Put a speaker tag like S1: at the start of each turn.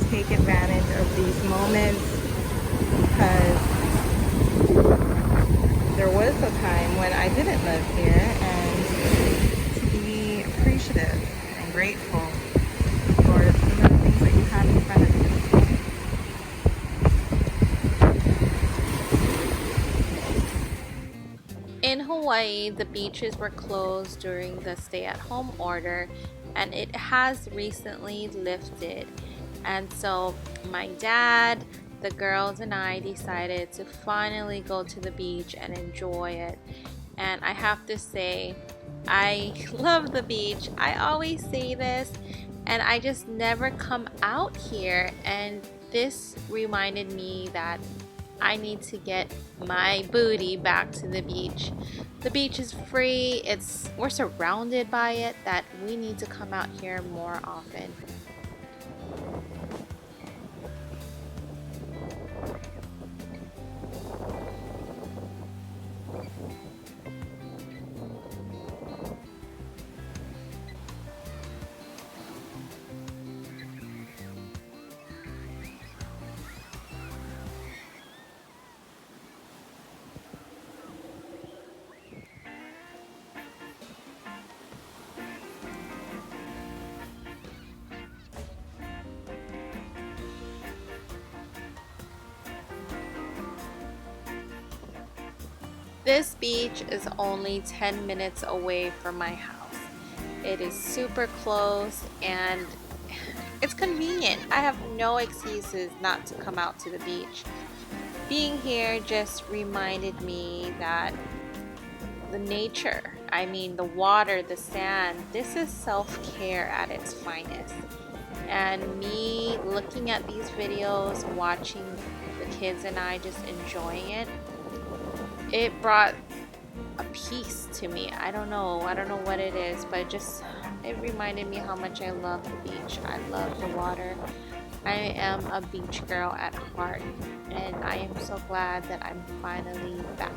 S1: take advantage of these moments because there was a time when I didn't live here, and to be appreciative and grateful for some of the things that you have in front of you.
S2: In Hawaii, the beaches were closed during the stay-at-home order, and it has recently lifted. And so my dad, the girls, and I decided to finally go to the beach and enjoy it. And I have to say, I love the beach. I always say this, and I just never come out here. And this reminded me that I need to get my booty back to the beach. The beach is free. We're surrounded by it, that we need to come out here more often. This beach is only 10 minutes away from my house. It is super close and it's convenient. I have no excuses not to come out to the beach. Being here just reminded me that the nature, I mean the water, the sand, this is self-care at its finest. And me looking at these videos, watching the kids and I just enjoying it, it brought a peace to me. I don't know what it is, but it reminded me how much I love the beach. I love the water. I am a beach girl at heart, and I am so glad that I'm finally back.